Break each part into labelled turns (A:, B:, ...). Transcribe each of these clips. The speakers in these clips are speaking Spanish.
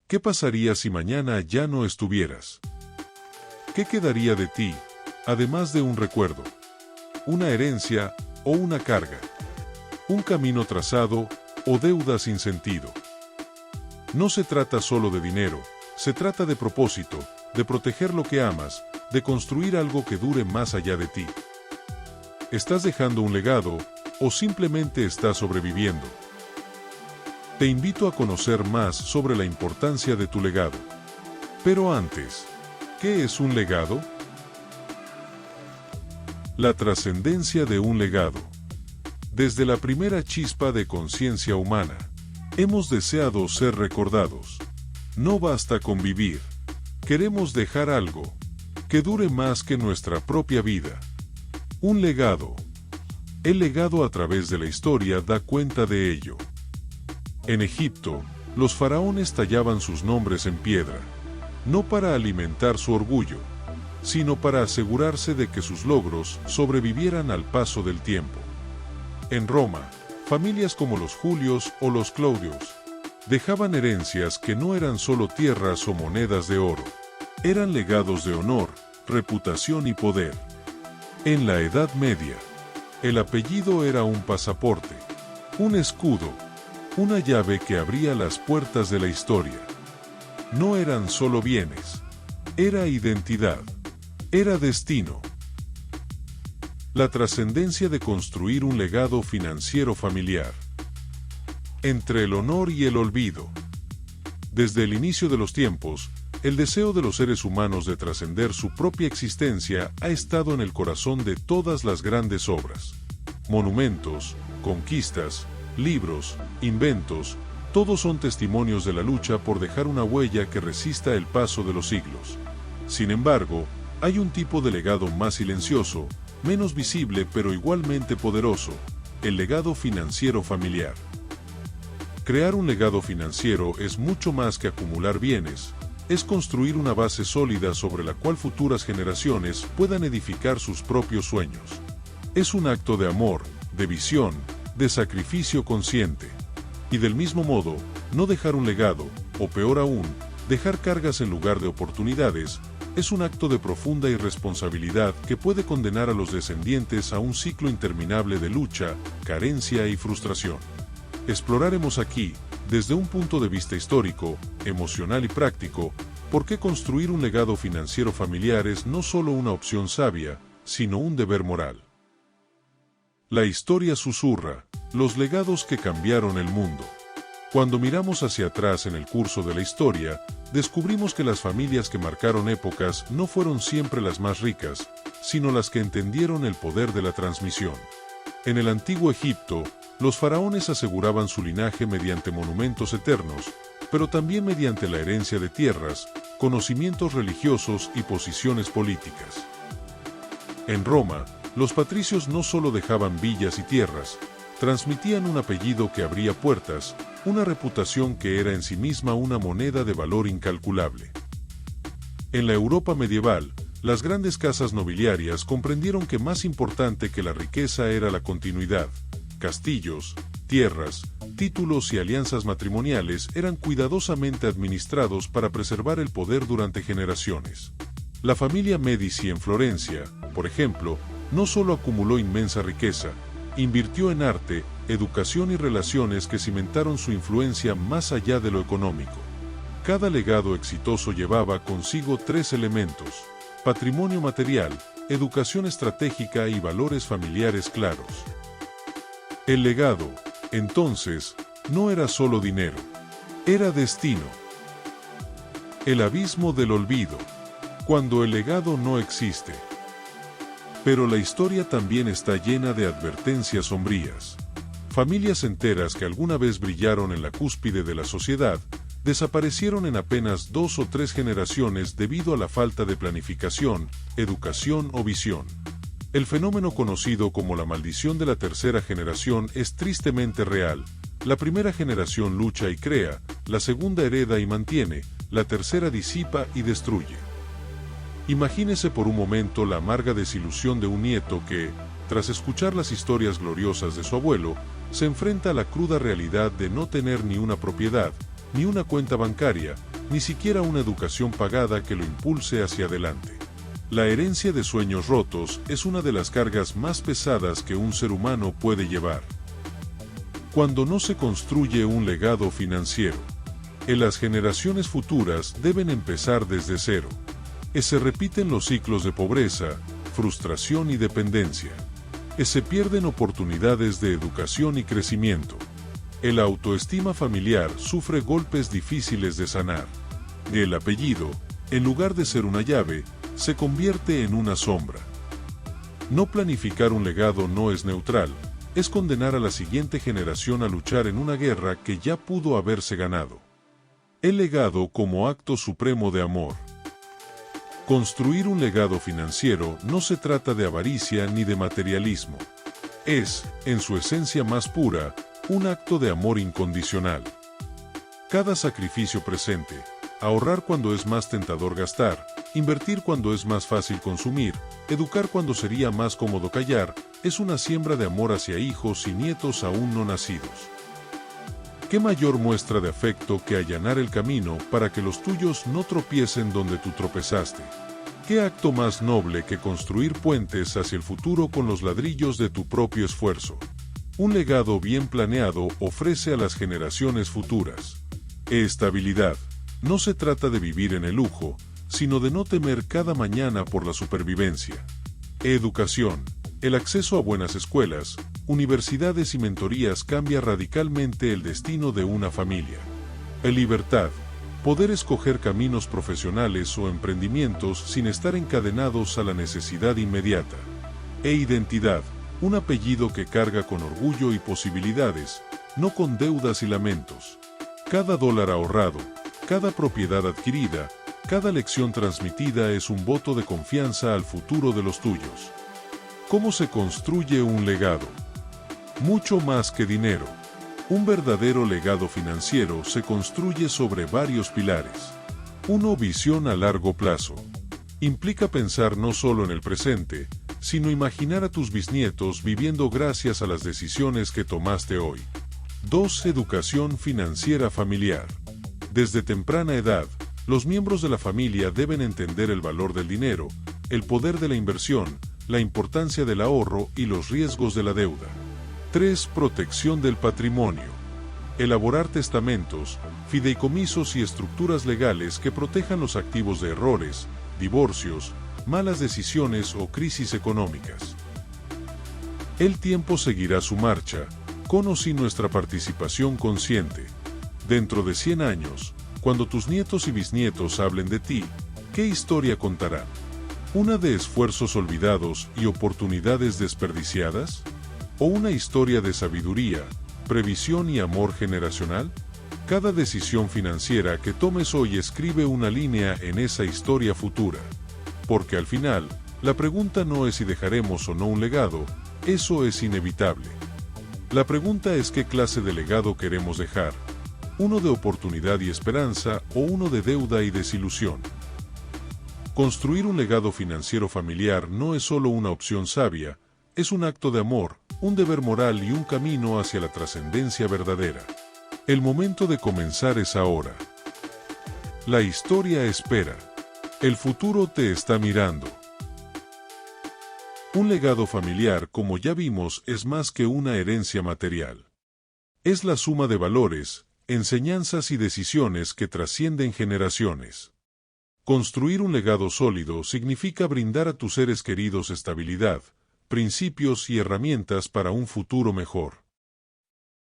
A: ¿Qué pasaría si mañana ya no estuvieras? ¿Qué quedaría de ti, además de un recuerdo, una herencia o una carga, un camino trazado o deuda sin sentido? No se trata solo de dinero, se trata de propósito, de proteger lo que amas, de construir algo que dure más allá de ti. ¿Estás dejando un legado o simplemente estás sobreviviendo? Te invito a conocer más sobre la importancia de tu legado. Pero antes, ¿qué es un legado? La trascendencia de un legado. Desde la primera chispa de conciencia humana, hemos deseado ser recordados. No basta con vivir. Queremos dejar algo que dure más que nuestra propia vida. Un legado. El legado a través de la historia da cuenta de ello. En Egipto, los faraones tallaban sus nombres en piedra, no para alimentar su orgullo, sino para asegurarse de que sus logros sobrevivieran al paso del tiempo. En Roma, familias como los Julios o los Claudios dejaban herencias que no eran solo tierras o monedas de oro, eran legados de honor, reputación y poder. En la Edad Media, el apellido era un pasaporte, un escudo, una llave que abría las puertas de la historia. No eran solo bienes, era identidad, era destino. La trascendencia de construir un legado financiero familiar. Entre el honor y el olvido. Desde el inicio de los tiempos, el deseo de los seres humanos de trascender su propia existencia ha estado en el corazón de todas las grandes obras. Monumentos, conquistas, libros, inventos, todos son testimonios de la lucha por dejar una huella que resista el paso de los siglos. Sin embargo, hay un tipo de legado más silencioso, menos visible pero igualmente poderoso: el legado financiero familiar. Crear un legado financiero es mucho más que acumular bienes, es construir una base sólida sobre la cual futuras generaciones puedan edificar sus propios sueños. Es un acto de amor, de visión, de sacrificio consciente. Y del mismo modo, no dejar un legado, o peor aún, dejar cargas en lugar de oportunidades, es un acto de profunda irresponsabilidad que puede condenar a los descendientes a un ciclo interminable de lucha, carencia y frustración. Exploraremos aquí, desde un punto de vista histórico, emocional y práctico, por qué construir un legado financiero familiar es no solo una opción sabia, sino un deber moral. La historia susurra, los legados que cambiaron el mundo. Cuando miramos hacia atrás en el curso de la historia, descubrimos que las familias que marcaron épocas no fueron siempre las más ricas, sino las que entendieron el poder de la transmisión. En el antiguo Egipto, los faraones aseguraban su linaje mediante monumentos eternos, pero también mediante la herencia de tierras, conocimientos religiosos y posiciones políticas. En Roma, los patricios no solo dejaban villas y tierras, transmitían un apellido que abría puertas, una reputación que era en sí misma una moneda de valor incalculable. En la Europa medieval, las grandes casas nobiliarias comprendieron que más importante que la riqueza era la continuidad. Castillos, tierras, títulos y alianzas matrimoniales eran cuidadosamente administrados para preservar el poder durante generaciones. La familia Medici en Florencia, por ejemplo, no solo acumuló inmensa riqueza, invirtió en arte, educación y relaciones que cimentaron su influencia más allá de lo económico. Cada legado exitoso llevaba consigo tres elementos: patrimonio material, educación estratégica y valores familiares claros. El legado, entonces, no era solo dinero, era destino. El abismo del olvido, cuando el legado no existe. Pero la historia también está llena de advertencias sombrías. Familias enteras que alguna vez brillaron en la cúspide de la sociedad, desaparecieron en apenas 2 o 3 generaciones debido a la falta de planificación, educación o visión. El fenómeno conocido como la maldición de la tercera generación es tristemente real. La primera generación lucha y crea, la segunda hereda y mantiene, la tercera disipa y destruye. Imagínese por un momento la amarga desilusión de un nieto que, tras escuchar las historias gloriosas de su abuelo, se enfrenta a la cruda realidad de no tener ni una propiedad, ni una cuenta bancaria, ni siquiera una educación pagada que lo impulse hacia adelante. La herencia de sueños rotos es una de las cargas más pesadas que un ser humano puede llevar. Cuando no se construye un legado financiero, en las generaciones futuras deben empezar desde cero. Se repiten los ciclos de pobreza, frustración y dependencia. Se pierden oportunidades de educación y crecimiento. La autoestima familiar sufre golpes difíciles de sanar. El apellido, en lugar de ser una llave, se convierte en una sombra. No planificar un legado no es neutral, es condenar a la siguiente generación a luchar en una guerra que ya pudo haberse ganado. El legado como acto supremo de amor. Construir un legado financiero no se trata de avaricia ni de materialismo. Es, en su esencia más pura, un acto de amor incondicional. Cada sacrificio presente, ahorrar cuando es más tentador gastar, invertir cuando es más fácil consumir, educar cuando sería más cómodo callar, es una siembra de amor hacia hijos y nietos aún no nacidos. ¿Qué mayor muestra de afecto que allanar el camino para que los tuyos no tropiecen donde tú tropezaste? ¿Qué acto más noble que construir puentes hacia el futuro con los ladrillos de tu propio esfuerzo? Un legado bien planeado ofrece a las generaciones futuras estabilidad. No se trata de vivir en el lujo, sino de no temer cada mañana por la supervivencia. Educación. El acceso a buenas escuelas, universidades y mentorías cambia radicalmente el destino de una familia. Libertad. Poder escoger caminos profesionales o emprendimientos sin estar encadenados a la necesidad inmediata. Identidad. Un apellido que carga con orgullo y posibilidades, no con deudas y lamentos. Cada dólar ahorrado, cada propiedad adquirida, cada lección transmitida es un voto de confianza al futuro de los tuyos. ¿Cómo se construye un legado? Mucho más que dinero. Un verdadero legado financiero se construye sobre varios pilares. 1. Visión a largo plazo. Implica pensar no solo en el presente, sino imaginar a tus bisnietos viviendo gracias a las decisiones que tomaste hoy. 2. Educación financiera familiar. Desde temprana edad, los miembros de la familia deben entender el valor del dinero, el poder de la inversión, la importancia del ahorro y los riesgos de la deuda. 3. Protección del patrimonio. Elaborar testamentos, fideicomisos y estructuras legales que protejan los activos de errores, divorcios, malas decisiones o crisis económicas. El tiempo seguirá su marcha, con o sin nuestra participación consciente. Dentro de 100 años, cuando tus nietos y bisnietos hablen de ti, ¿qué historia contarán? ¿Una de esfuerzos olvidados y oportunidades desperdiciadas? ¿O una historia de sabiduría, previsión y amor generacional? Cada decisión financiera que tomes hoy escribe una línea en esa historia futura. Porque al final, la pregunta no es si dejaremos o no un legado, eso es inevitable. La pregunta es qué clase de legado queremos dejar, uno de oportunidad y esperanza o uno de deuda y desilusión. Construir un legado financiero familiar no es solo una opción sabia, es un acto de amor, un deber moral y un camino hacia la trascendencia verdadera. El momento de comenzar es ahora. La historia espera. El futuro te está mirando. Un legado familiar, como ya vimos, es más que una herencia material. Es la suma de valores, enseñanzas y decisiones que trascienden generaciones. Construir un legado sólido significa brindar a tus seres queridos estabilidad, principios y herramientas para un futuro mejor.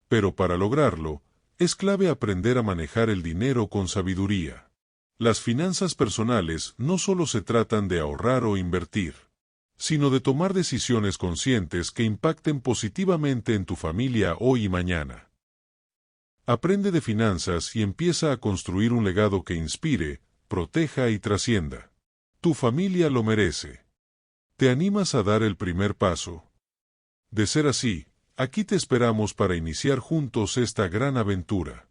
A: Pero para lograrlo, es clave aprender a manejar el dinero con sabiduría. Las finanzas personales no solo se tratan de ahorrar o invertir, sino de tomar decisiones conscientes que impacten positivamente en tu familia hoy y mañana. Aprende de finanzas y empieza a construir un legado que inspire, proteja y trascienda. Tu familia lo merece. ¿Te animas a dar el primer paso? De ser así, aquí te esperamos para iniciar juntos esta gran aventura.